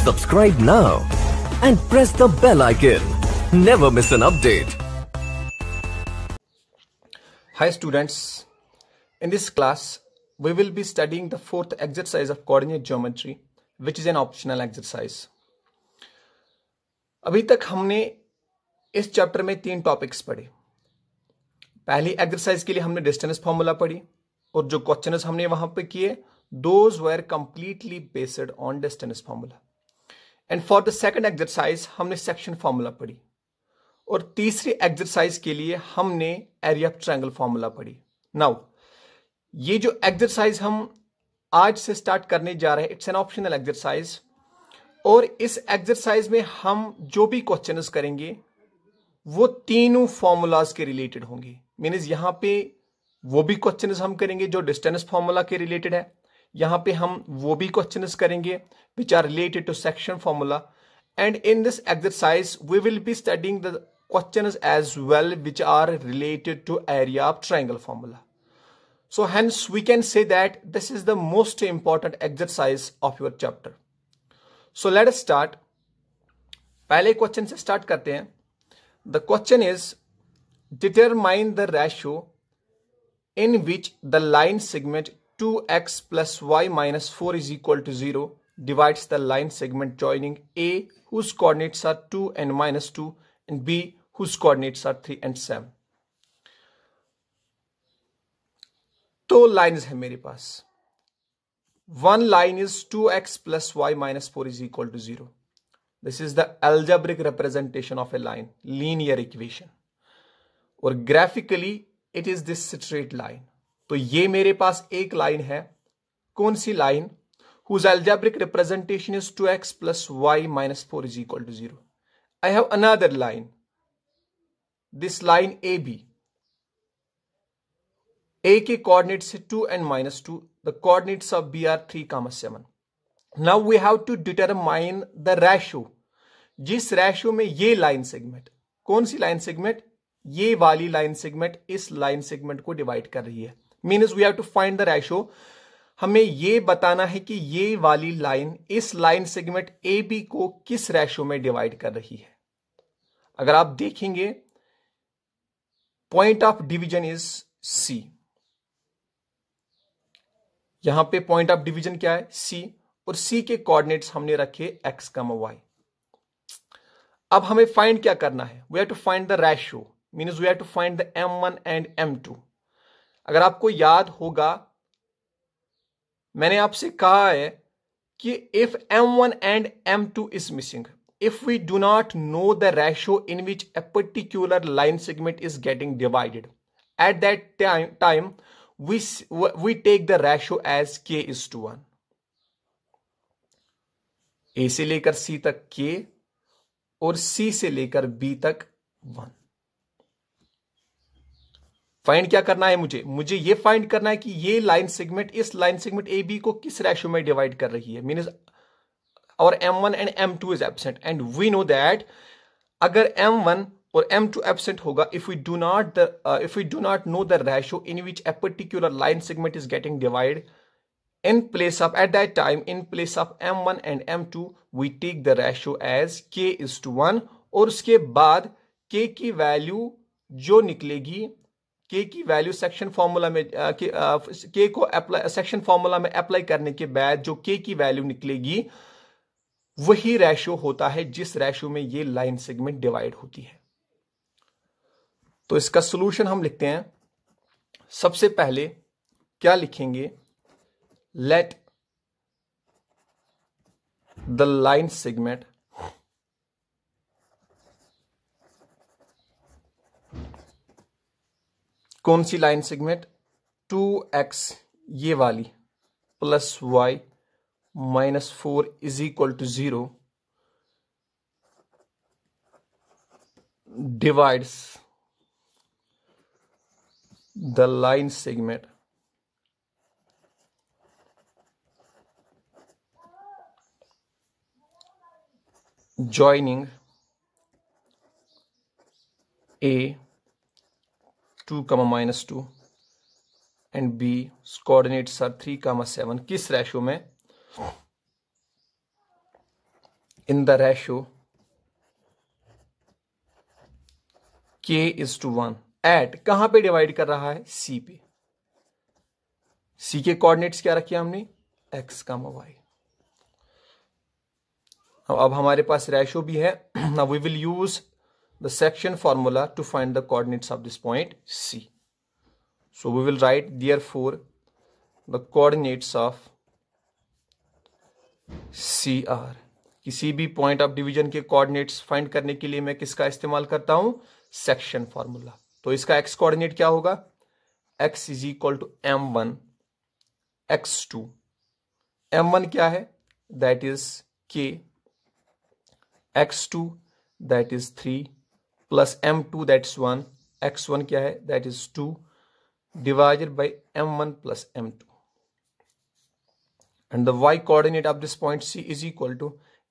Subscribe now and press the bell icon. Never miss an update. Hi students, in this class we will be studying the fourth exercise of coordinate geometry, which is an optional exercise. अभी तक हमने इस chapter में 3 topics पढ़े। पहली exercise के लिए हमने डिस्टेंस फॉर्मूला पढ़ी और जो क्वेश्चंस हमने वहां पे किए those were completely based on distance formula. And for the second exercise हमने सेक्शन फॉर्मूला पढ़ी और तीसरी एक्सरसाइज के लिए हमने एरिया ऑफ ट्रायंगल फॉर्मूला पढ़ी। नाउ ये जो एक्सरसाइज हम आज से स्टार्ट करने जा रहे हैं, इट्स एन ऑप्शनल एक्सरसाइज और इस एक्सरसाइज में हम जो भी क्वेश्चंस करेंगे वो तीनों फॉर्मूलाज के रिलेटेड होंगे। मींस यहां पे वो भी क्वेश्चंस हम करेंगे जो डिस्टेंस फॉर्मूला के रिलेटेड है, यहां पे हम वो भी क्वेश्चंस करेंगे which are related to section formula. And in this exercise we will be studying the questions as well which are related to area of triangle formula. So hence we can say that this is the most important exercise of your chapter. So let us start. पहले question से start करते हैं। The question is determine the ratio in which the line segment 2x plus y minus 4 is equal to 0 divides the line segment joining A whose coordinates are 2 and minus 2 and B whose coordinates are 3 and 7. तो lines है मेरे पास। One line is 2x plus y minus 4 is equal to 0. This is the algebraic representation of a line, linear equation. और graphically it is this straight line. तो ये मेरे पास एक line है। कौन सी line? whose algebraic representation is 2x plus y minus 4 is equal to 0. I have another line, this line AB. A के coordinates है 2 and minus 2. The coordinates of B are 3, 7. Now we have to determine the ratio. जिस ratio में ये line segment, कौन सी line segment? ये वाली line segment इस line segment को डिवाइड कर रही है। Means we have to find the ratio. हमें ये बताना है कि ये वाली लाइन इस लाइन सेगमेंट ए बी को किस रेशियो में डिवाइड कर रही है। अगर आप देखेंगे point of division is C. यहां पे पॉइंट ऑफ डिवीजन क्या है? सी। और सी के कोऑर्डिनेट्स हमने रखे x, y। अब हमें फाइंड क्या करना है? We have to find the ratio, means we have to find the m1 and m2। अगर आपको याद होगा मैंने आपसे कहा है कि if m1 and m2 is missing, if we do not know the ratio in which a particular line segment is getting divided, at that time we take the ratio as k is to 1. A से लेकर C तक k और C से लेकर B तक 1. Find क्या करना है मुझे ये फाइंड करना है कि ये लाइन सेगमेंट इस लाइन सेगमेंट ए बी को किस रेशियो में डिवाइड कर रही है। मींस और m1 and m2 is absent and we know that अगर m1 और m2 एब्सेंट होगा, if we do not know the ratio in which a particular line segment is getting divided, at that time in place of m1 and m2 we take the ratio as k is to 1 और उसके बाद k की value जो निकलेगी, k की value section formula में k को section formula में अप्लाई करने के बाद जो k की वैल्यू निकलेगी वही रेशियो होता है जिस रेशियो में ये लाइन सेगमेंट डिवाइड होती है। तो इसका सॉल्यूशन हम लिखते हैं। सबसे पहले क्या लिखेंगे? लेट द लाइन सेगमेंट कौन सी लाइन सेगमेंट? 2x ये वाली plus y minus 4 is equal to 0 divides the line segment joining A 2, minus 2 and B coordinates are 3, 7 किस रेशियो में? in the ratio k is to 1 at कहां पे divide कर रहा है? c पे। c के कोऑर्डिनेट्स क्या रखे हमने? x, y। अब हमारे पास रेशियो भी है। now we will use the section formula to find the coordinates of this point c. so we will write therefore the coordinates of c are, किसी भी पॉइंट ऑफ डिवीजन के coordinates find करने के लिए मैं किसका इस्तेमाल करता हूं? Section formula. तो इसका एक्स कोऑर्डिनेट क्या होगा? x is equal to m1 x2। m1 क्या है? That is k, x2 that is 3 plus m2 that's 1, x1 क्या है? That is 2 divided by m1 plus m2। and the y coordinate of this point c is equal to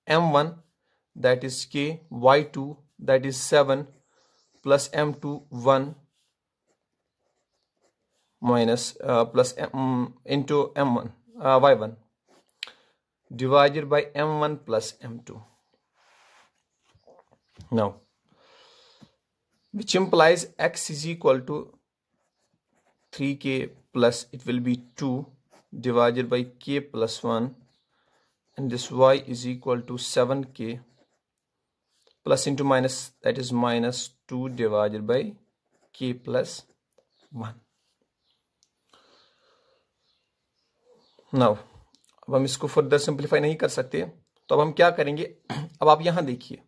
m1 that is k, y2 that is 7 plus m2 1 minus plus into m1 y1 divided by m1 plus m2. now which implies x is equal to 3k plus it will be 2 divided by k plus 1 and this y is equal to 7k plus into minus that is minus 2 divided by k plus 1. now अब हम इसको further simplify नहीं कर सकते, तो अब हम क्या करेंगे? अब आप यहां देखिए,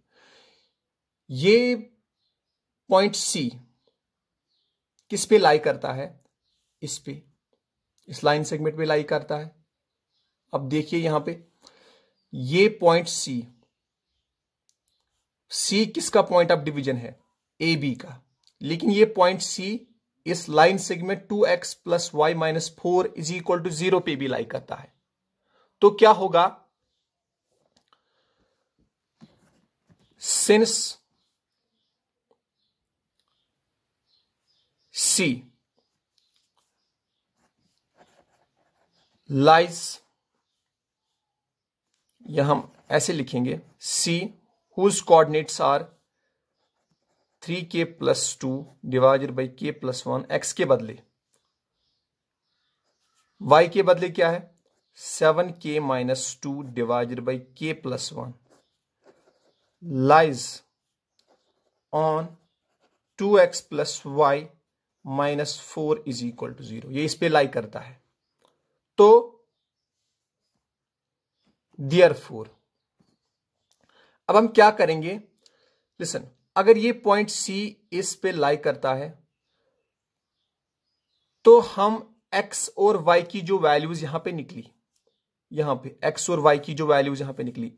ये पॉइंट C किस पे लाई करता है? इस पे, इस लाइन सेगमेंट पे लाई करता है। अब देखिए यहां पे ये पॉइंट C किसका पॉइंट ऑफ डिवीजन है? AB का। लेकिन ये पॉइंट C इस line segment 2x plus y minus 4 is equal to 0 पे भी लाई करता है। तो क्या होगा? सिंस C लाइज, या हम ऐसे लिखेंगे C whose coordinates are 3k plus 2 divided by k plus 1, x के बदले y के बदले क्या है? 7k minus 2 divided by k plus 1 lies on 2x plus y minus 4 is equal to 0। ये इस पे लाई करता है। तो therefore अब हम क्या करेंगे? लिसन, अगर ये पॉइंट C इस पे लाई करता है तो हम x और y की जो वैल्यूज यहां पे निकली, यहां पे x और y की जो वैल्यूज यहां पे निकली,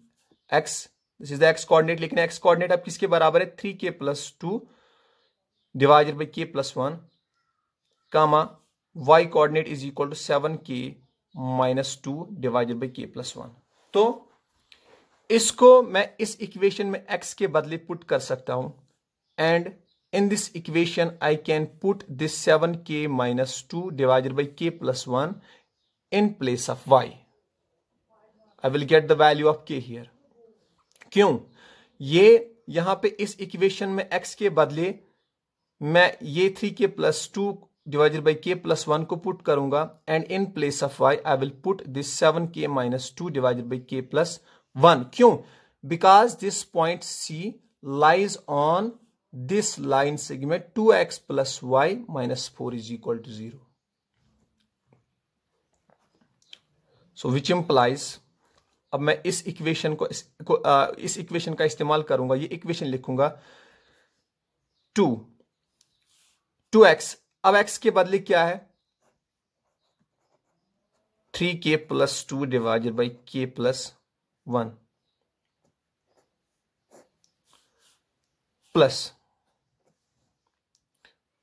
x this is the x coordinate, लेकिन x कोऑर्डिनेट अब किसके बराबर है? 3k plus 2 divided by k plus 1 comma y coordinate is equal to 7k minus 2 divided by k plus 1। तो इसको मैं इस इक्वेशन में x के बदले पुट कर सकता हूं, and in this equation I can put this 7k minus 2 divided by k plus 1 in place of y। I will get the value of k here. क्यों? ये यहां पे इस इक्वेशन में x के बदले मैं ये 3k plus 2 divided by k plus 1 को पुट करूंगा, and in place of y I will put this 7k minus 2 divided by k plus 1। क्यों? Because this point C lies on this line segment 2x plus y minus 4 is equal to 0. So which implies, अब मैं इस equation को इस equation का इस्तेमाल करूंगा, ये इक्वेशन लिखूंगा 2x, अब x के बदले क्या है? 3k plus 2 divided by k plus 1 plus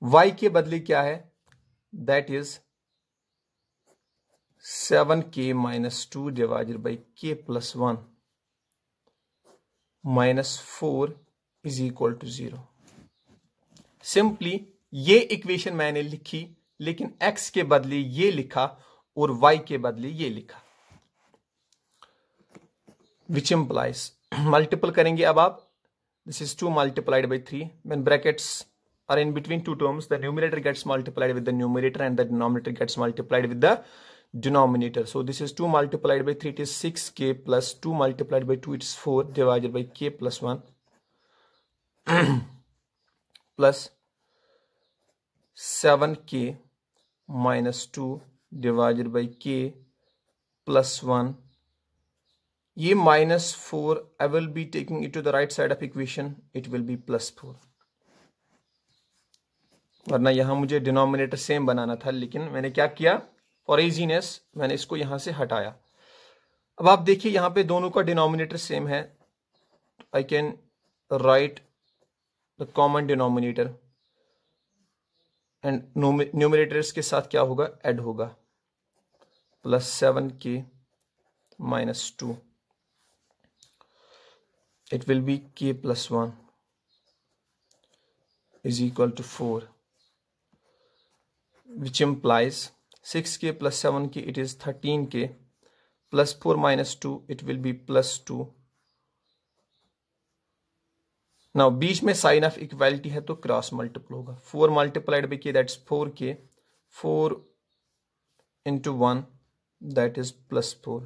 y के बदले क्या है? That is 7k minus 2 divided by k plus 1 minus 4 is equal to 0। Simply ये इक्वेशन मैंने लिखी, लेकिन x के बदले ये लिखा और y के बदले ये लिखा। विच इम्प्लाइज, मल्टीपल करेंगे अब आप, this is 2 multiplied by 3. When brackets are in between two terms, the numerator gets multiplied with the numerator and the denominator gets multiplied with the denominator. So this is 2 multiplied by 3, it is 6k, plus 2 multiplied by 2, it is 4, divided by k plus 1 plus 7k minus 2 divided by k plus 1. ये -4, I will be taking it to the right side of equation, it will be +4. वरना यहां मुझे denominator same बनाना था, लेकिन मैंने क्या किया, for easiness मैंने इसको यहां से हटाया. अब आप देखिए यहां पे दोनों का डिनोमिनेटर सेम है, I can write the common denominator and numerators के साथ क्या होगा, ऐड होगा, +7k minus 2. It will be k plus 1 is equal to 4, which implies 6k plus 7k, it is 13k, plus 4 minus 2, it will be plus 2. Now बीच में sign of equality है तो cross multiple होगा. 4 multiplied by k, that's 4k, 4 into 1, that is plus 4.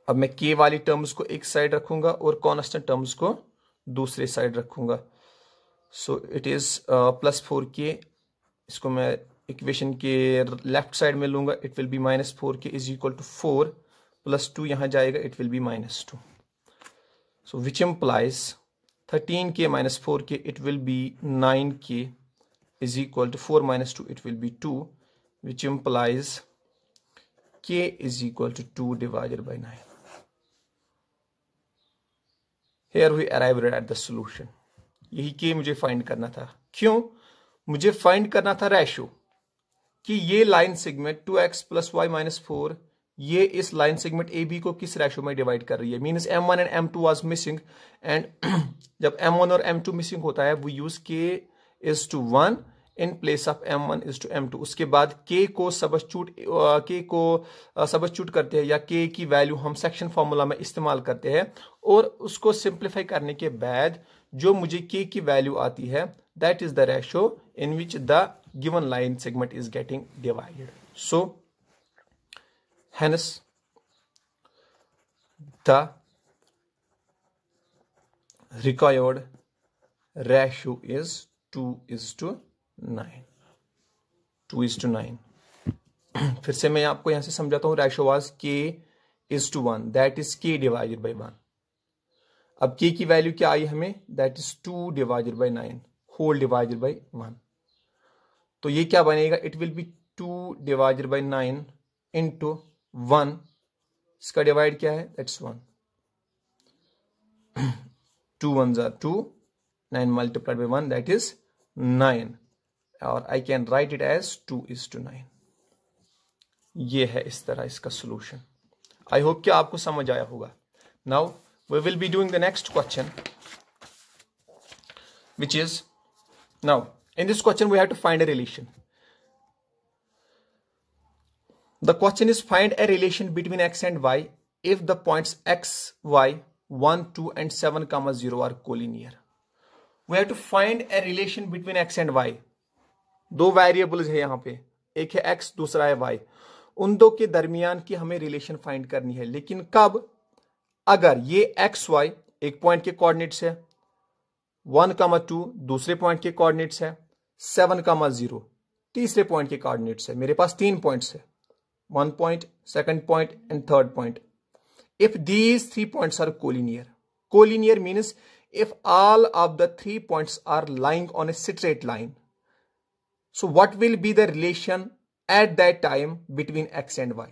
अब मैं k वाली terms को एक side रखूंगा और कॉन्स्टेंट टर्म्स को दूसरे साइड रखूंगा. सो इट इज +4k, इसको मैं इक्वेशन के लेफ्ट साइड में लूंगा, it will be -4k is equal to 4 plus 2 यहां जाएगा, it will be -2. So which implies 13k minus 4k, it will be 9k is equal to 4 minus 2, it will be 2, which implies k is equal to 2 divided by 9. Here we arrived at the solution. यही k मुझे find करना था. क्यों? मुझे find करना था ratio, कि ये line segment 2x plus y minus 4 ये इस लाइन सेगमेंट ए बी को किस रेशो में डिवाइड कर रही है. Means m1 and m2 was missing, and जब m1 और m2 मिसिंग होता है we use k is to 1 in place of m1 is to m2. उसके बाद k को सबस्टिट्यूट करते हैं, या k की वैल्यू हम सेक्शन फॉर्मूला में इस्तेमाल करते हैं, और उसको सिंप्लीफाई करने के बाद जो मुझे k की वैल्यू आती है, that is the ratio in which the given line segment is getting divided. So hence the required ratio is 2:9. 2:9. फिर से मैं आपको यहां से समझाता हूं. Ratio was k:1, that is k divided by 1. अब k की वैल्यू क्या आई हमें, that is 2 divided by 9 whole divided by 1. तो ये क्या बनेगा, it will be 2 divided by 9 into 1. इसका डिवाइड क्या है, that's 1. 2 1s are 2, 9 multiplied by 1, that is 9, और I can write it as 2:9. ये है इस तरह इसका solution. I hope कि आपको समझ आया होगा. Now we will be doing the next question, which is, now in this question we have to find a relation. The question is, find a relation between x and y if the points x, y, 1, 2 and 7, 0 are collinear. We have to find a relation between x and y. दो variables है यहाँ पे, एक है x दूसरा है y. उन दो के दरमियान की हमें रिलेशन फाइंड करनी है. लेकिन कब, अगर ये x, y एक पॉइंट के कोऑर्डिनेट्स है, 1, 2 दूसरे पॉइंट के कोऑर्डिनेट्स है, 7, 0 तीसरे पॉइंट के कोऑर्डिनेट्स है. मेरे पास 3 पॉइंट्स है, 1 point, 2nd point and 3rd point. If these 3 points are collinear, collinear means if all of the 3 points are lying on a straight line. So what will be the relation at that time between x and y?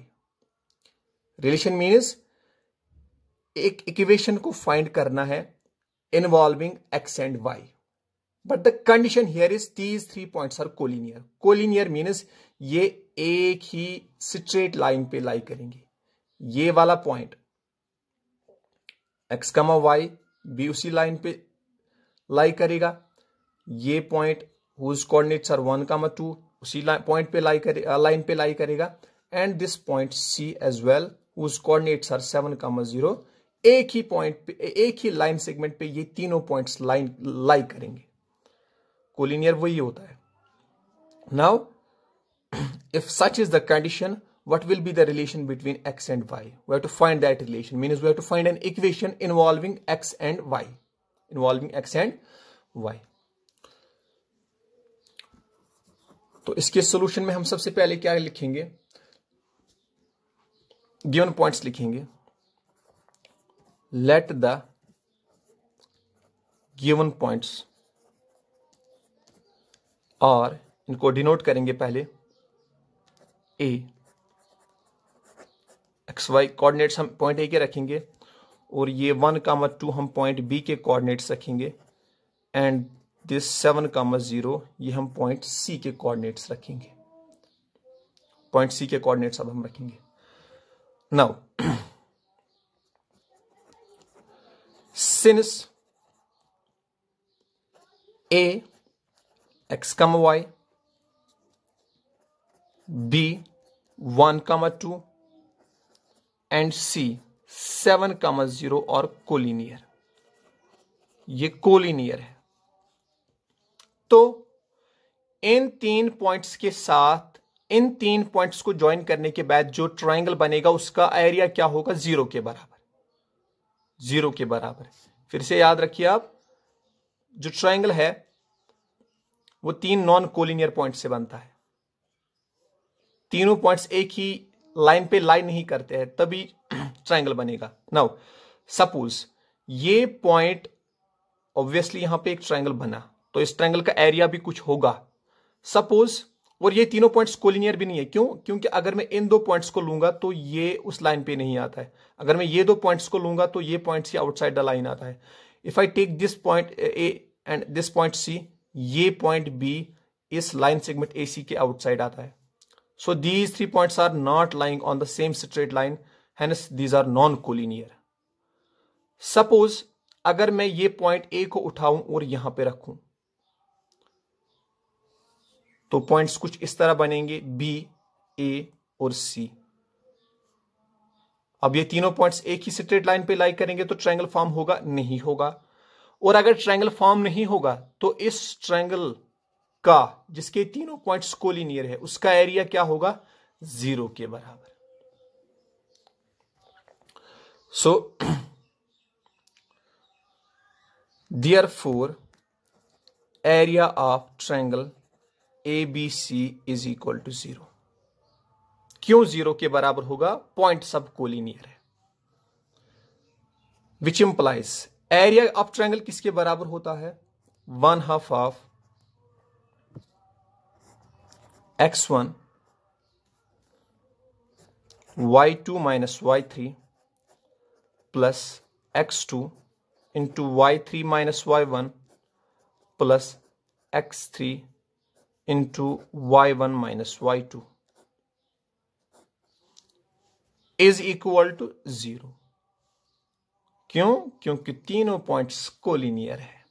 Relation means एक equation को find करना है involving x and y. But the condition here is these 3 points are collinear. Collinear means ये एक ही straight line पे लाई करेंगे. ये वाला पॉइंट x, y भी उसी लाइन पे लाई करेगा. ये पॉइंट whose coordinates are 1, 2 उसी पॉइंट पे लाइन पे लाई करेगा. and this point C as well, whose coordinates are 7, 0. एक ही पॉइंट पे, एक ही लाइन सेगमेंट पे ये तीनों पॉइंट्स लाइन लाई करेंगे. कोलिनियर वही होता है. Now if such is the condition, what will be the relation between x and y? We have to find that relation. Means we have to find an equation involving x and y. Involving x and y. तो इसके solution में हम सबसे पहले क्या लिखेंगे? Given points लिखेंगे. Let the given points, और इनको डिनोट करेंगे पहले ए. एक्स वाई कोऑर्डिनेट्स हम पॉइंट ए के रखेंगे, और ये 1, 2 हम पॉइंट बी के कोऑर्डिनेट्स रखेंगे, एंड दिस 7, 0 ये हम पॉइंट सी के कोऑर्डिनेट्स रखेंगे. पॉइंट सी के कोऑर्डिनेट्स अब हम रखेंगे. Now since A x, y, b 1, 2 and c 7, 0 और कोलिनियर. ये कोलिनियर है. तो इन तीन पॉइंट्स के साथ, इन तीन पॉइंट्स को ज्वाइन करने के बाद जो ट्रायंगल बनेगा उसका एरिया क्या होगा? 0 के बराबर. 0 के बराबर. फिर से याद रखिए आप, जो ट्रायंगल है वो 3 नॉन कोलिनियर पॉइंट से बनता है. तीनों पॉइंट्स एक ही लाइन पे लाइन नहीं करते हैं, तभी ट्रायंगल बनेगा. नाउ सपोज ये पॉइंट, ऑब्वियसली यहां पे एक ट्रायंगल बना, तो इस ट्रायंगल का एरिया भी कुछ होगा सपोज. और ये तीनों पॉइंट्स कोलिनियर भी नहीं है. क्यों? क्योंकि अगर मैं इन दो पॉइंट्स को लूंगा तो ये उस लाइन पे नहीं आता है. अगर मैं ये दो पॉइंट्स को लूंगा तो ये point C outside the line आता है. If I take this point A and this point C, ये पॉइंट बी इस लाइन सेगमेंट AC के आउटसाइड आता है. So these 3 points are not lying on the same straight line, hence these are non collinear. Suppose अगर मैं ये point A को उठाऊं और यहां पे रखूं, तो पॉइंट्स कुछ इस तरह बनेंगे, B, A और C. अब ये तीनों पॉइंट्स एक ही स्ट्रेट लाइन पे लाई करेंगे तो ट्रायंगल फॉर्म होगा? नहीं होगा. और अगर ट्रायंगल फॉर्म नहीं होगा तो इस ट्रायंगल का, जिसके तीनों पॉइंट्स कोलिनियर है, उसका एरिया क्या होगा? 0 के बराबर. So therefore area of triangle ABC is equal to 0. क्यों 0 के बराबर होगा? पॉइंट सब कोलिनियर है. Which implies area of triangle किसके बराबर होता है? 1/2 of x1 y2 minus y3 plus x2 into y3 minus y1 plus x3 into y1 minus y2 is equal to 0. क्यों? क्योंकि तीनों पॉइंट्स कोलिनियर है.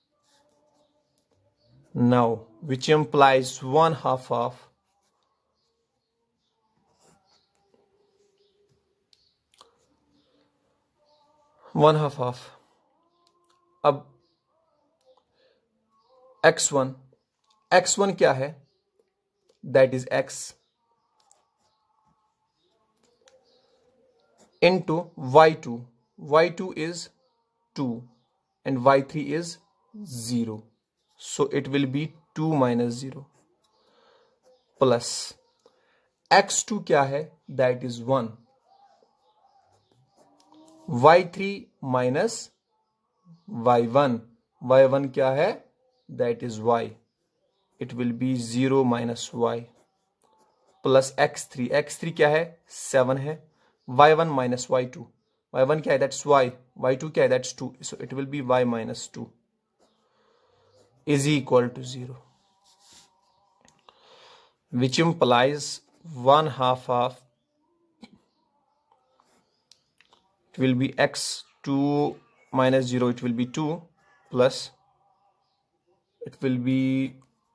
Now which implies 1/2 of अब x1 क्या है? That is x into y2 is 2 and y3 is 0, so it will be 2 minus 0 plus x2 क्या है? That is 1. y3 minus y1 क्या है? That is y. It will be 0 minus y plus x3 क्या है? 7 है. y1 minus y2, y1 क्या है? That's y. y2 क्या है? That's 2. So it will be y minus 2 is equal to 0, which implies 1/2 of, it will be x2 minus 0, it will be 2 plus, it will be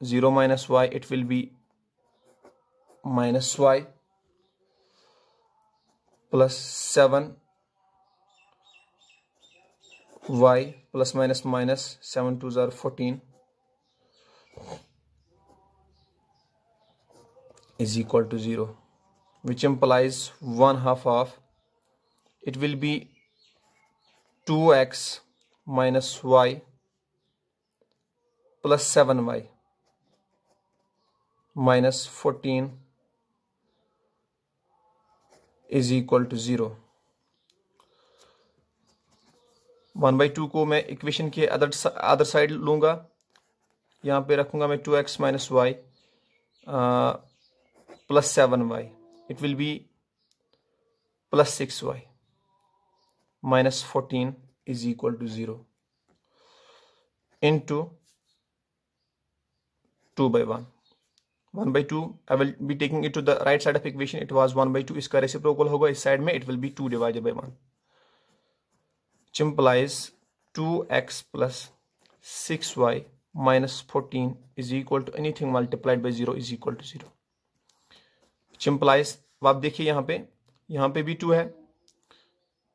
0 minus y, it will be minus y plus 7y plus minus minus 7 2s are 14 is equal to 0, which implies 1/2 of it will be 2x minus y plus 7y minus 14 is equal to 0. 1/2 को मैं equation के other side लूंगा, यहाँ पे रखूंगा मैं 2x minus y plus 7y, it will be plus 6y minus 14 is equal to 0 into 2/1. 1/2 I will be taking it to the right side of equation. It was 1/2, इसका reciprocal होगा इस side में, it will be 2 divided by 1, which implies 2x plus 6y minus 14 is equal to anything multiplied by 0 is equal to 0, which implies, आप देखिए यहाँ पे भी 2 है,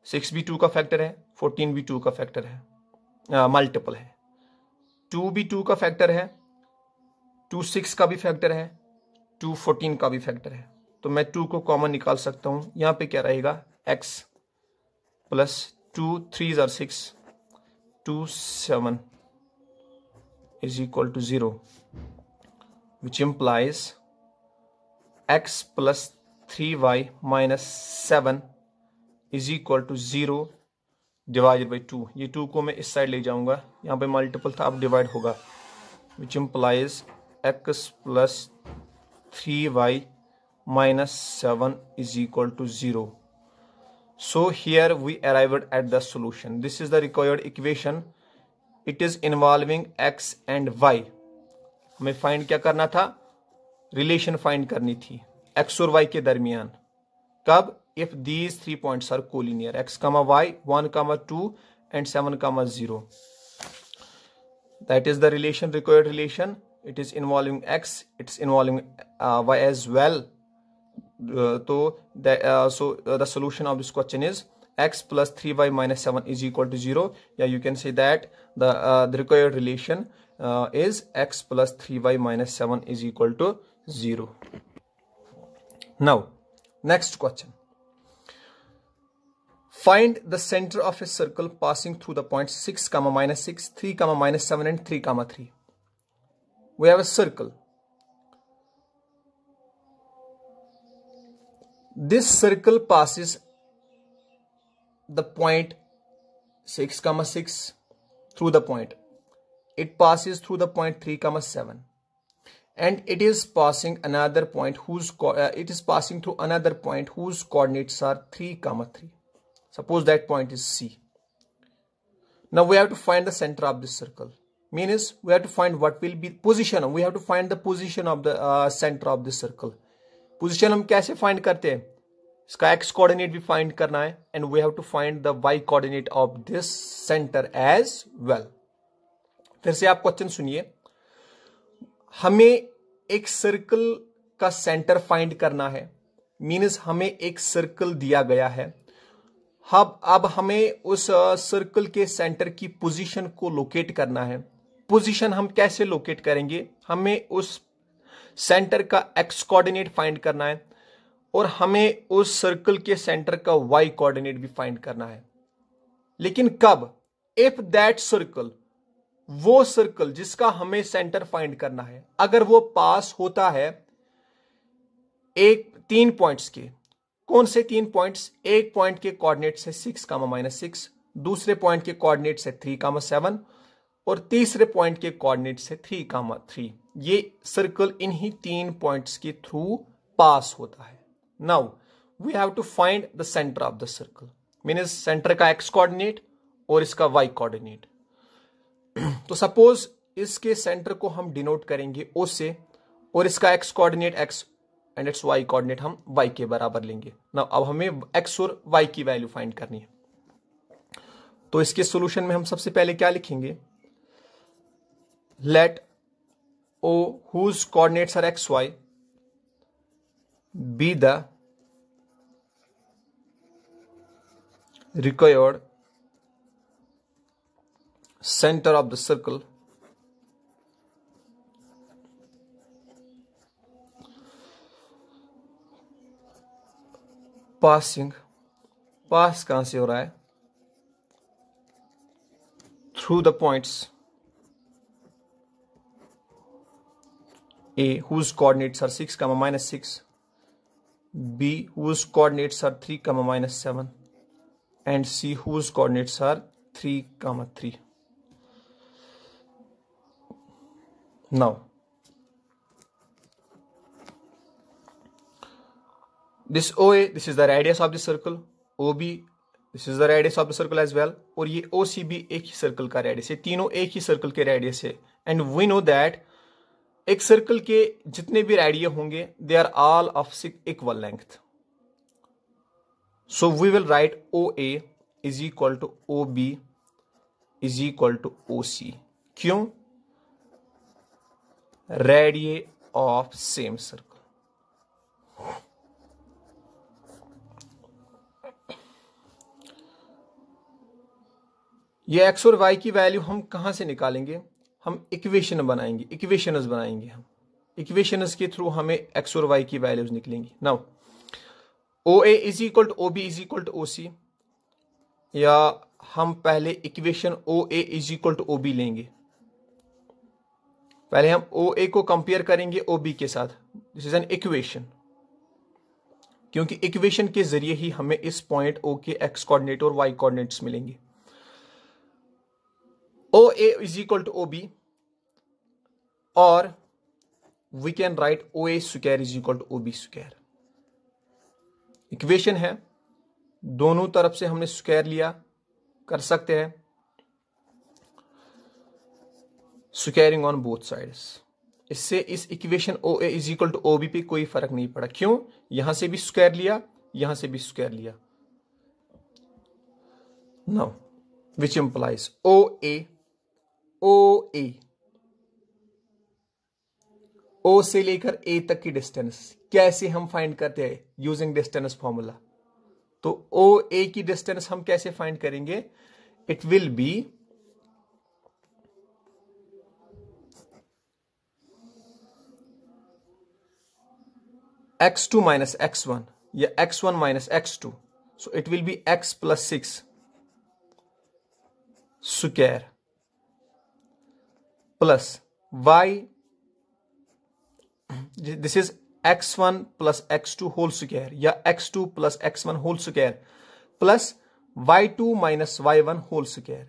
6 भी 2 का फैक्टर है, 14 भी 2 का फैक्टर है, मल्टीपल है, 2 भी 2 का फैक्टर है, 2 6 का भी फैक्टर है, 2 14 का भी फैक्टर है, तो मैं 2 को कॉमन निकाल सकता हूं। यहां पे क्या रहेगा, x plus 2 3s are 6 2 7 is equal to 0, which implies x plus 3y minus 7 is equal to 0 divided by 2. ये 2 को मैं इस साइड ले जाऊंगा, यहाँ पे मल्टीपल था, अब डिवाइड होगा, which implies x plus 3y minus 7 is equal to 0. So here we arrived at the solution. This is the required equation. It is involving x and y. हमें फाइंड क्या करना था, रिलेशन फाइंड करनी थी x और y के दरमियान। कब, if these 3 points are collinear, x, y, 1, 2 and 7, 0. That is the relation, required relation. It is involving x, it's involving y as well. So the solution of this question is x plus 3y minus 7 is equal to 0. Yeah, you can say that the required relation is x plus 3y minus 7 is equal to 0. Now, next question. Find the center of a circle passing through the points 6, minus 6, 3, minus 7 and 3, 3. We have a circle. This circle passes the point 6, 6 through the point. It passes through the point 3, 7. And it is passing another point whose coordinates are 3, 3. Suppose that point is C. Now we have to find the center of this circle. Means we have to find what will be position. We have to find the position of the center of this circle. Position हम कैसे find करते हैं? इसका x coordinate भी find करना है, and we have to find the y coordinate of this center as well. फिर से आप क्वेश्चन सुनिए, हमें एक सर्कल का सेंटर फाइंड करना है। मीन्स हमें एक सर्कल दिया गया है, अब हमें उस सर्कल के सेंटर की पोजीशन को लोकेट करना है। पोजीशन हम कैसे लोकेट करेंगे, हमें उस सेंटर का एक्स कोऑर्डिनेट फाइंड करना है और हमें उस सर्कल के सेंटर का वाई कोऑर्डिनेट भी फाइंड करना है। लेकिन कब, इफ दैट सर्कल, वो सर्कल जिसका हमें सेंटर फाइंड करना है, अगर वो पास होता है एक 3 पॉइंट्स के। कौन से 3 पॉइंट्स? एक पॉइंट के कोऑर्डिनेट से 6, -6, दूसरे पॉइंट के कोऑर्डिनेट से 3, 7 और तीसरे पॉइंट के कोऑर्डिनेट से 3, 3। ये सर्कल इन्हीं 3 पॉइंट्स के थ्रू पास होता है। Now we have to find the centre of the circle, means centre का एक्स कोऑर्डिनेट और इसका वाई कोऑर्डिनेट। तो सपोज इसके सेंटर को हम डिनोट करेंगे O से, और इसका x coordinate x and its y coordinate हम y के बराबर लेंगे। ना अब हमें x और y की वैल्यू फाइंड करनी है। तो इसके सॉल्यूशन में हम सबसे पहले क्या लिखेंगे, late O whose coordinates are x, y be the required center of the circle पास कहां से हो रहा है through the points A whose coordinates are 6, -6, B whose coordinates are 3, -7, and C whose coordinates are 3, 3. Now, this OA, this is the radius of the circle. OB, this is the radius of the circle as well. और ये OC भी एक ही circle का radius है, तीनों एक ही सर्कल के रेडियस है. एंड वी नो दैट एक सर्कल के जितने भी रेडियस होंगे they are all of equal length. So we will write OA is equal to OB is equal to OC. क्यों? Radius of same circle. ये x और y की value हम कहां से निकालेंगे? हम इक्वेशन बनाएंगे, इक्वेशंस बनाएंगे. हम इक्वेशंस के थ्रू हमें एक्स और वाई की वैल्यूज निकलेंगी. Now OA is equal to OB is equal to OC, या हम पहले equation OA is equal to OB लेंगे. पहले हम OA को कंपेयर करेंगे OB के साथ. दिस इज एन इक्वेशन, क्योंकि इक्वेशन के जरिए ही हमें इस पॉइंट O के एक्स कोऑर्डिनेट और वाई कोऑर्डिनेट्स मिलेंगे. OA is equal to OB, or we can write OA square is equal to OB square. Equation है, दोनों तरफ से हमने स्क्वायर लिया, कर सकते हैं स्क्वायरिंग ऑन बोथ साइड्स. इससे इस equation OA is equal to OB पे कोई फर्क नहीं पड़ा. क्यों? यहां से भी स्क्वायर लिया, यहां से भी स्क्वायर लिया. Now which implies OA O से लेकर A तक की डिस्टेंस कैसे हम फाइंड करते हैं? Using distance formula. तो OA की डिस्टेंस हम कैसे फाइंड करेंगे? It will B x2 minus x1 या x1 minus x2. So it will be x plus 6 square plus y, this is x1 plus x2 whole square या x2 plus x1 whole square plus y2 minus y1 whole square.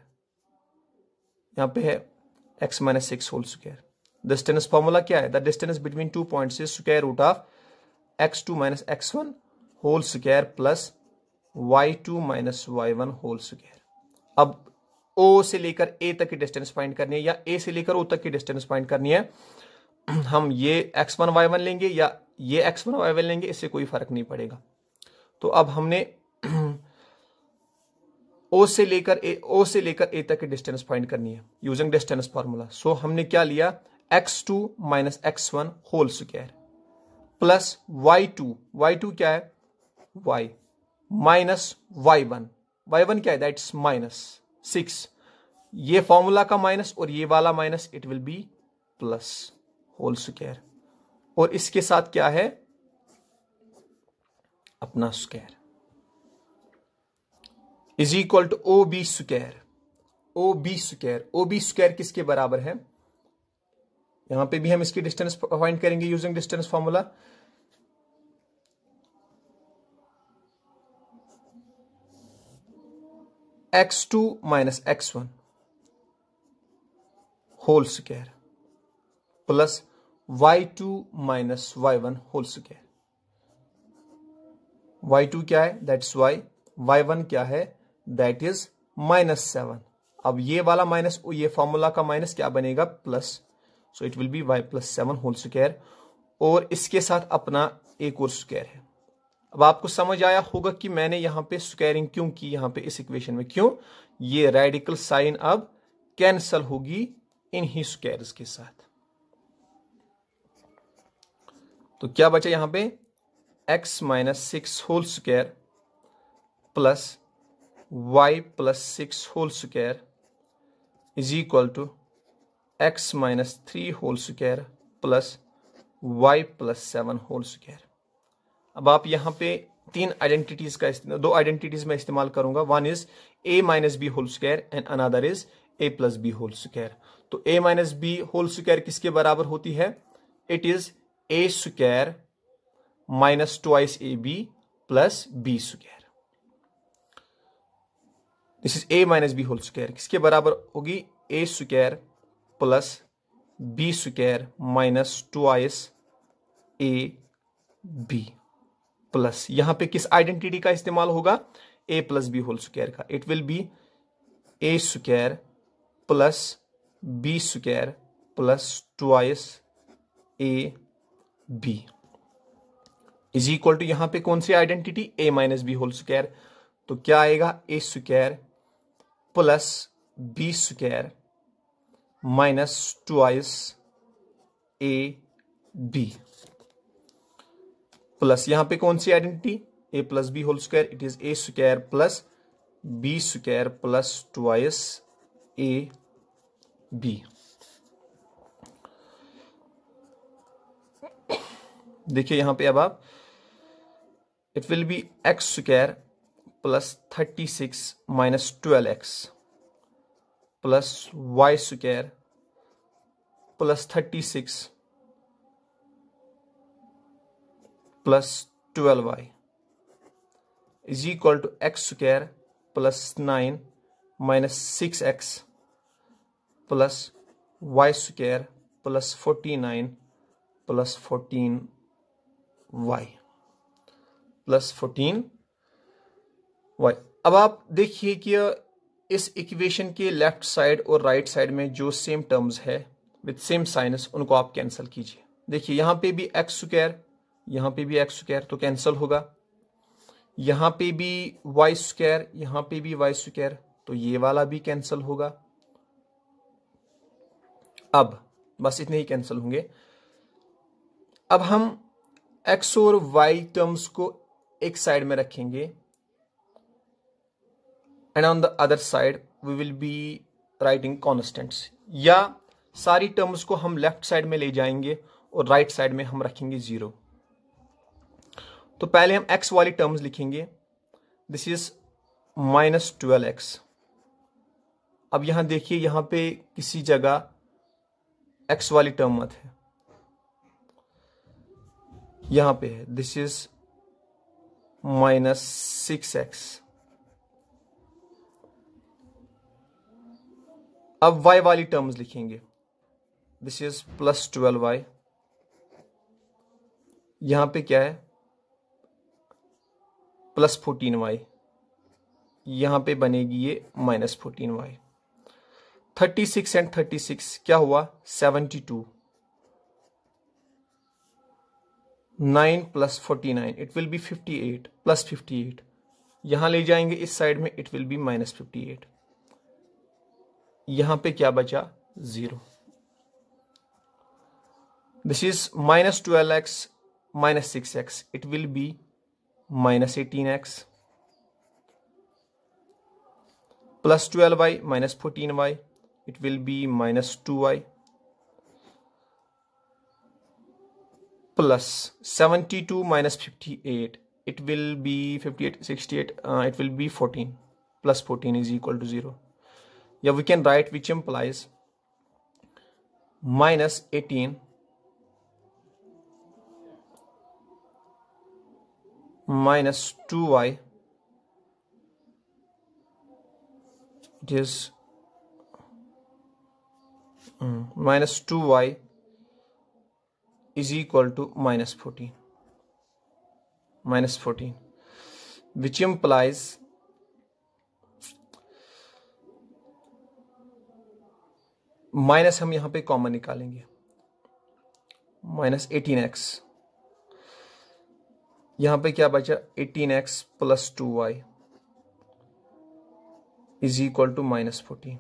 यहां पे है x minus 6 whole square. Distance formula क्या है? The distance between two points is square root of x2 minus x1 whole square plus y2 minus y1 whole square. अब O से लेकर A तक की डिस्टेंस फाइंड करनी है या A से लेकर O तक की डिस्टेंस फाइंड करनी है. हम ये x1 y1 लेंगे या ये x1 y1 लेंगे, इससे कोई फर्क नहीं पड़ेगा. तो अब हमने O से लेकर A तक की डिस्टेंस फाइंड करनी है यूजिंग डिस्टेंस फार्मूला. सो हमने क्या लिया? x2 minus x1 whole square plus y2 क्या है? y माइनस y1 क्या है? That's minus 6. ये फॉर्मूला का माइनस और ये वाला minus, it will be plus whole square. और इसके साथ क्या है? अपना square is equal to OB square. OB square किसके बराबर है? यहां पे भी हम इसकी डिस्टेंस फाइंड करेंगे using distance formula. x2 minus x1 whole square plus y2 minus y1 whole square. y2 क्या है? That's y. y1 क्या है? That is -7. अब ये वाला माइनस और ये फॉर्मूला का माइनस क्या बनेगा? Plus. So it will be y plus 7 whole square. और इसके साथ अपना एक और स्क्वायर है. अब आपको समझ आया होगा कि मैंने यहां पे स्क्वायरिंग क्यों की यहां पे इस इक्वेशन में. क्यों? ये रेडिकल साइन अब कैंसल होगी इन ही स्क्वायर्स के साथ. तो क्या बचा यहां पे? x minus 6 whole square plus y plus 6 whole square is equal to x minus 3 whole square plus y plus 7 whole square. अब आप यहाँ पे दो आइडेंटिटीज में इस्तेमाल करूंगा। One is a minus B whole square and another is a plus B whole square. तो a minus B whole square किसके बराबर होती है? It is a square minus twice A B plus B square. This is a minus B whole square किसके बराबर होगी? a square plus B square minus twice A B plus, यहां पे किस आइडेंटिटी का इस्तेमाल होगा? a plus B whole square का। It will be a square plus B square plus twice A B is equal to, यहां पे कौन सी identity? a minus B whole square. तो क्या आएगा? a square plus B square minus twice A B plus, यहां पे कौन सी identity? a plus B whole square. It is a square plus B square plus twice A B. देखिए यहां पे अब आप, it will be X square plus 36 minus 12x plus Y square plus 36 plus 12y is equal to X square plus 9 minus 6x plus Y square plus 49 plus 14y plus 14y। अब आप देखिए कि इस इक्वेशन के left side और right side में जो same terms है विद सेम साइनस, उनको आप कैंसिल कीजिए। देखिए यहां पे भी एक्स स्क्वायर, यहां पे भी एक्स स्क्वायर, तो कैंसिल होगा। यहां पे भी वाई स्क्वायर, यहां पे भी वाई स्क्वायर, तो ये वाला भी कैंसिल होगा। अब बस इतने ही कैंसिल होंगे। अब हम एक्स और वाई टर्म्स को एक साइड में रखेंगे and on the other side we will be writing constants, या सारी टर्म्स को हम लेफ्ट साइड में ले जाएंगे और राइट साइड में हम रखेंगे 0। तो पहले हम x वाली टर्म्स लिखेंगे। This is minus 12x। अब यहां देखिए, यहां पे किसी जगह x वाली टर्म मत है, यहां पे है। This is minus 6x। अब y वाली टर्म्स लिखेंगे। This is plus 12y। यहां पे क्या है? Plus 14y। यहां पे बनेगी ये माइनस 14y। 36 एंड 36 क्या हुआ? 72। 9 plus 49 it will be 58 plus 58। यहां ले जाएंगे इस साइड में, इट विल बी माइनस 58। यहां पे क्या बचा? 0। This is minus 12x minus 6x, it will be minus 18x plus 12y minus 14y, it will be minus 2y plus 72 minus 58, it will be 58 68, it will be 14 plus 14 is equal to 0। या we can write which implies minus 18 minus 2y, it is minus 2y is equal to minus 14, which implies minus हम यहां पे common निकालेंगे, minus 18x। यहां पे क्या बचा? 18x plus 2y is equal to minus 14।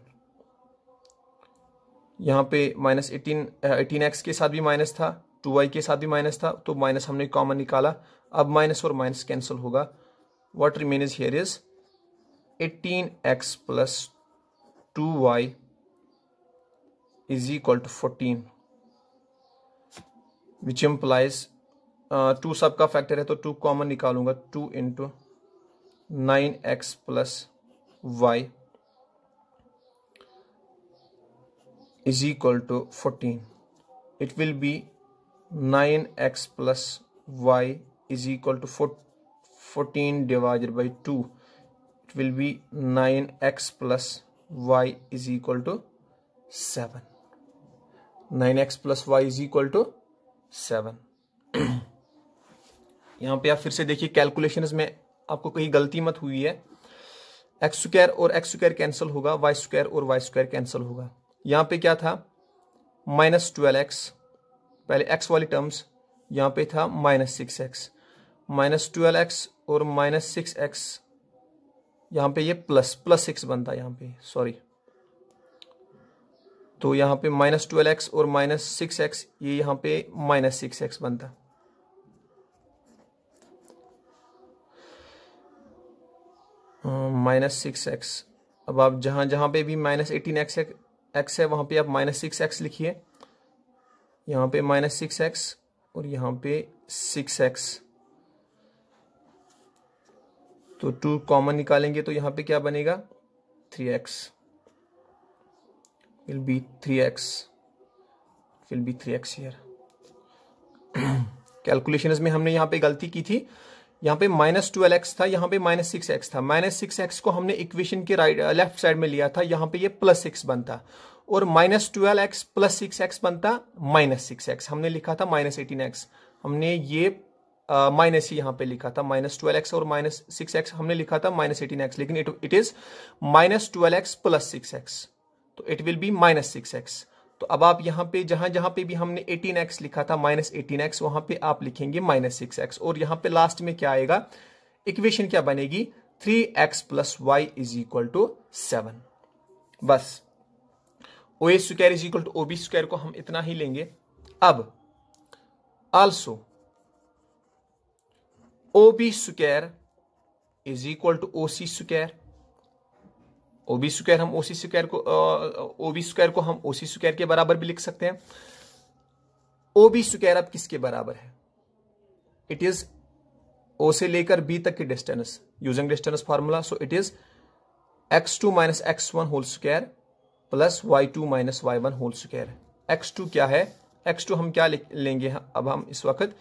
यहां पे माइनस 18x के साथ भी माइनस था, 2y के साथ भी माइनस था, तो माइनस हमने कॉमन निकाला। अब माइनस और माइनस कैंसिल होगा। What remains here is 18x plus 2y is equal to 14, which implies 2 सबका फैक्टर है तो 2 कॉमन निकालूंगा, 2 into 9x plus y is equal to 14. It will be 9x plus y is equal to 14 divided by 2. It will be 9x plus y is equal to 7. 9x plus y is equal to 7. यहां पे आप फिर से देखिए calculations में आपको कहीं गलती मत हुई है। एक्स स्क्वायर और एक्स स्क्वायर कैंसिल होगा, वाई स्क्वायर और वाई स्क्वायर कैंसिल होगा। यहां पे क्या था, -12x, पहले x वाली टर्म्स, यहां पे था -6x, -12x और -6x, यहां पे ये प्लस 6 बनता है यहां पे, सॉरी, तो यहां पे -12x और -6x, ये यहां पे -6x बनता। -6x, अब आप जहां जहां पे भी -18x x है वहां पे आप -6x लिखिए, यहां पे -6x और यहां पे 6x, तो 2 कॉमन निकालेंगे तो यहां पे क्या बनेगा, 3x, will be 3x here। Calculations में हमने यहां पे गलती की थी, यहां पे -12x था, यहां पे -6x था। -6x को हमने इक्वेशन के लेफ्ट साइड में लिया था, यहां पे ये +6 बनता, और -12x + 6x बनता -6x। हमने लिखा था -18x, हमने ये माइनस ही यहां पे लिखा था, -12x और -6x हमने लिखा था -18x, लेकिन इट इज -12x + 6x, तो इट विल बी -6x। तो अब आप यहां पे जहां जहां पे भी हमने 18x लिखा था -18x, वहां पे आप लिखेंगे -6x, और यहां पे लास्ट में क्या आएगा, इक्वेशन क्या बनेगी, 3x + y = 7। बस OA स्क्वायर = OB स्क्वायर को हम इतना ही लेंगे। अब also OB square = OC square, OB square हम OC स्क्वायर को OB स्क्वायर को हम OC स्क्वायर के बराबर भी लिख सकते हैं। OB स्क्वायर अब किसके बराबर है, इट इज O से लेकर B तक की distance using distance formula, so it is x2 - x1 whole square plus y2 - y1 whole square. x2 क्या है, x2 हम क्या लेंगे, अब हम इस वक्त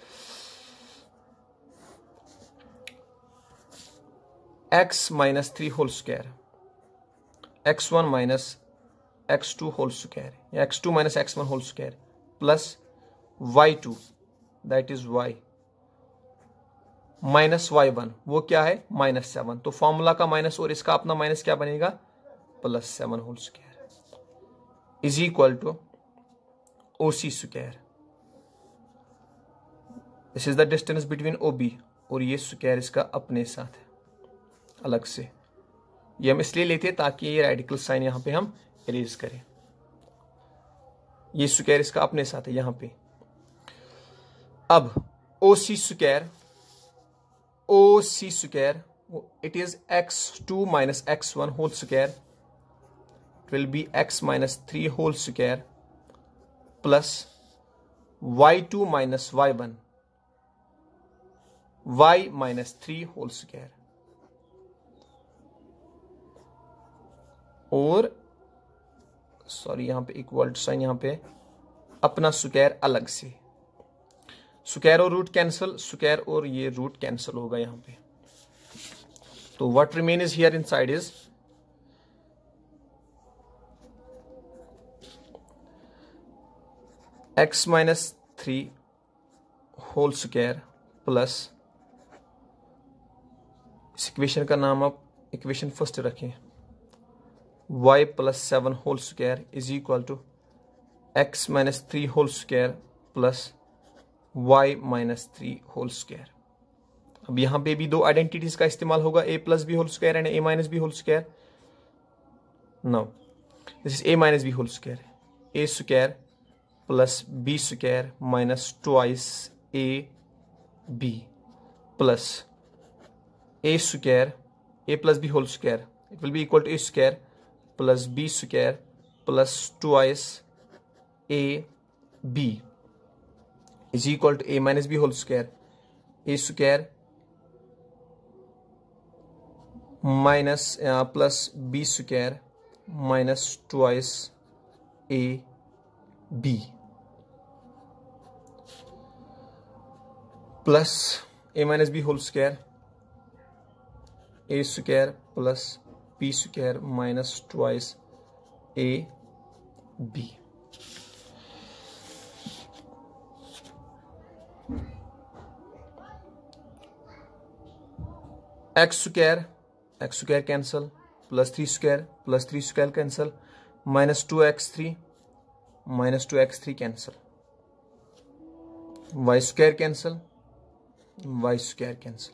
x - 3 whole square, x1 - x2 whole square, या x2 - x1 whole square plus y2 that is y minus y1, वो क्या है -7, तो फॉर्मूला का माइनस और इसका अपना माइनस क्या बनेगा, +7 whole square is equal to OC square. This is the distance between OB, और ये स्क्वायर इसका अपने साथ है अलग से, ये हम इसलिए लेते हैं ताकि ये रेडिकल साइन यहां पे हम इरेज करें। ये स्क्वायर इसका अपने साथ है यहां पे। अब OC square it is x2 - x1 whole square, it will be x - 3 whole square plus y2 - y1 y - 3 whole square, और सॉरी यहां पे इक्वल साइन, यहां पे अपना स्क्वायर अलग से, स्क्वायर और रूट कैंसिल, स्क्वायर और ये रूट कैंसिल होगा यहां पे, तो what remain is here inside is x - 3 whole square plus, इस इक्वेशन का नाम आप इक्वेशन फर्स्ट रखें, y + 7 whole square is equal to x - 3 whole square plus y - 3 whole square. अब यहां पे भी दो आइडेंटिटीज का इस्तेमाल होगा, a + b whole square and a - b whole square. Now this is a - b whole square, a square plus b square minus twice ab plus a square a + b whole square it will be equal to A square plus B square plus twice A B is equal to A minus B whole square, A square minus plus B square minus twice A B plus A minus B whole square, A square plus B square minus twice A B. X square cancel, plus 3 square cancel, minus 2x3 cancel, Y square cancel,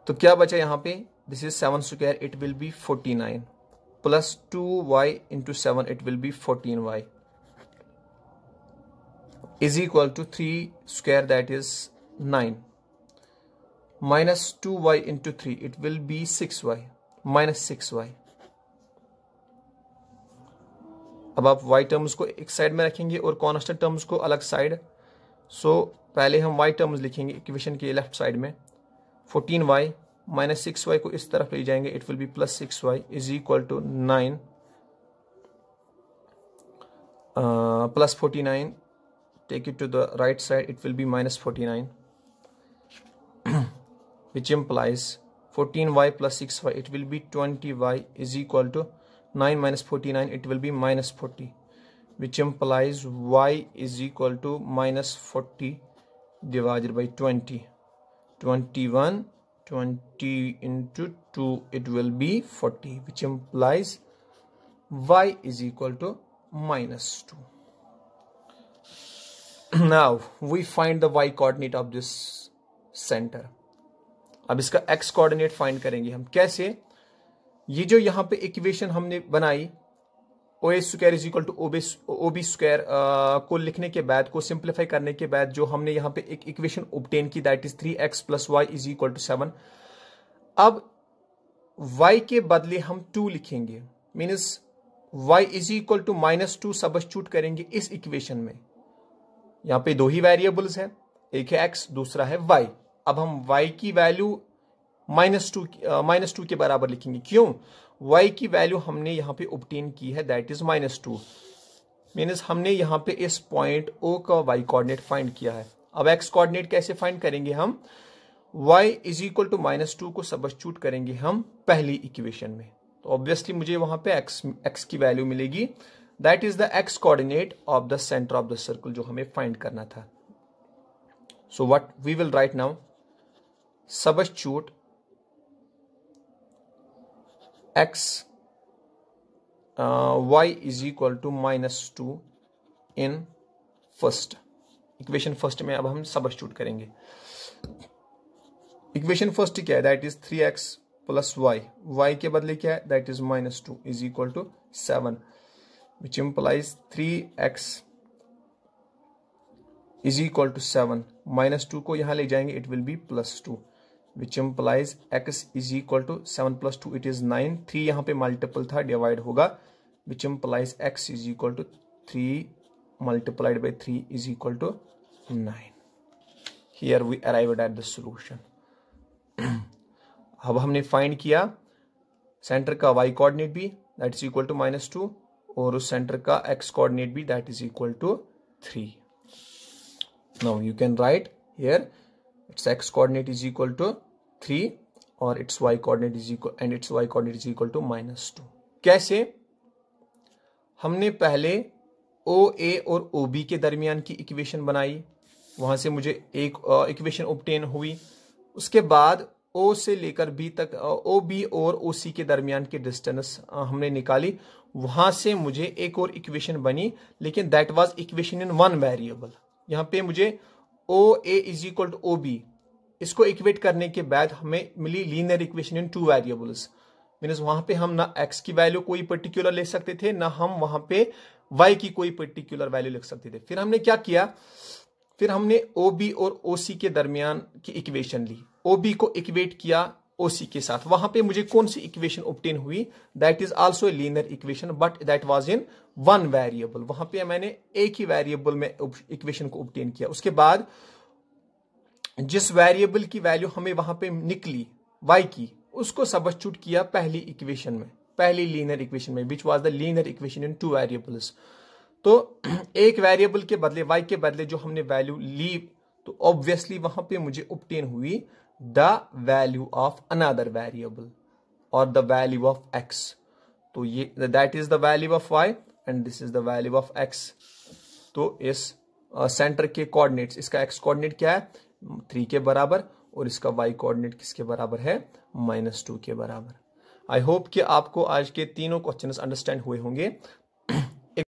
तो क्या बचा यहां पे, this is 7 square, it will be 49 plus 2y into 7 it will be 14y is equal to 3 square that is 9 minus 2y into 3 it will be 6y minus 6y। अब आप y terms को एक side में रखेंगे और constant terms को अलग side. सो पहले हम y टर्म्स लिखेंगे इक्वेशन के लेफ्ट साइड में, 14y माइनस 6y को इस तरफ ले जाएंगे, it will be plus 6y is equal to 9 plus 49, take it to the right side, it will be minus 49 which implies 14y plus 6y it will be 20y is equal to 9 minus 49 it will be minus 40, which implies y is equal to minus 40 divided by 20, 21 20 into 2 it will be 40, which implies y is equal to minus 2। now we find the y coordinate of this center। अब इसका x coordinate find करेंगे हम कैसे। ये जो यहां पे equation हमने बनाई O A square is equal to O B square को लिखने के बाद, को सिंप्लीफाई करने के बाद जो हमने यहां पे एक इक्वेशन ऑब्टेन की that is 3x plus Y is equal to 7। अब y के बदले हम 2 लिखेंगे, means y is equal to -2 substitute करेंगे इस इक्वेशन में। यहां पे दो ही वेरिएबल्स है, एक है x दूसरा है y। अब हम y की वैल्यू -2 के बराबर लिखेंगे, क्यों, y की वैल्यू हमने यहां पे ऑब्टेन की है दैट इज -2, मीन्स हमने यहां पे इस पॉइंट O का y कोऑर्डिनेट फाइंड किया है। अब x कोऑर्डिनेट कैसे फाइंड करेंगे हम, y इज इक्वल टू -2 को सब्स्टिट्यूट करेंगे हम पहली इक्वेशन में, तो ऑब्वियसली मुझे वहां पे x की वैल्यू मिलेगी, that is the x coordinate of the centre of the circle जो हमें फाइंड करना था। So what we will write now, substitute x y is equal to -2 in first equation. First में अब हम सबस्टिट्यूट करेंगे। इक्वेशन फर्स्ट क्या है, that is 3x plus y के बदले क्या है, that is -2 is equal to 7, which implies 3x is equal to 7, -2 को यहां ले जाएंगे, it will be +2, which implies x is equal to 7 plus 2 it is 9, 3 यहाँ पे मल्टीपल था, डिवाइड होगा, which implies x is equal to 3 multiplied by 3 is equal to 9। Here we arrived at the solution। अब हमने find किया center का y coordinate भी that is equal to -2 और उस सेंटर का x कोऑर्डिनेट भी that is equal to 3। Now you can write here its x coordinate is equal to 3 और its y coordinate is equal and its y coordinate is equal to -2। कैसे, हमने पहले OA और OB के दरमियान की equation बनाई, वहां से मुझे एक इक्वेशन ऑब्टेन हुई, उसके बाद O से लेकर B तक OB और OC के दरमियान की डिस्टेंस हमने निकाली, वहां से मुझे एक और इक्वेशन बनी, लेकिन that was equation in one variable. यहां पे मुझे OA is equal to OB, इसको इक्वेट करने के बाद हमें मिली linear equation in 2 variables, means वहां पे हम ना x की वैल्यू कोई पर्टिकुलर ले सकते थे, ना हम वहां पे y की कोई पर्टिकुलर वैल्यू लिख सकते थे। फिर हमने क्या किया, फिर हमने OB और OC के दरमियान की इक्वेशन ली, OB को इक्वेट किया ओसी के साथ। वहां पे मुझे कौन सी इक्वेशन ऑब्टेन हुई, that is also a linear equation but that was in one variable. वहां पे मैंने एक ही वेरिएबल में इक्वेशन को ऑब्टेन किया। उसके बाद जिस वेरिएबल की वैल्यू हमें वहां पे निकली y की, उसको सब्स्टिट्यूट किया पहली इक्वेशन में, पहली लीनियर इक्वेशन में, which was the linear equation in two variables. तो एक वेरिएबल के बदले y के बदले जो हमने वैल्यू ली, तो ऑब्वियसली वहां पे मुझे ऑब्टेन हुई the value of another variable और द वैल्यू ऑफ x। तो ये that is the value of y and this is the value of x। तो इस सेंटर के कोऑर्डिनेट्स, इसका x कोऑर्डिनेट क्या है 3 के बराबर और इसका y कोऑर्डिनेट किसके बराबर है -2 के बराबर। आई होप कि आपको आज के तीनों क्वेश्चंस अंडरस्टैंड हुए होंगे।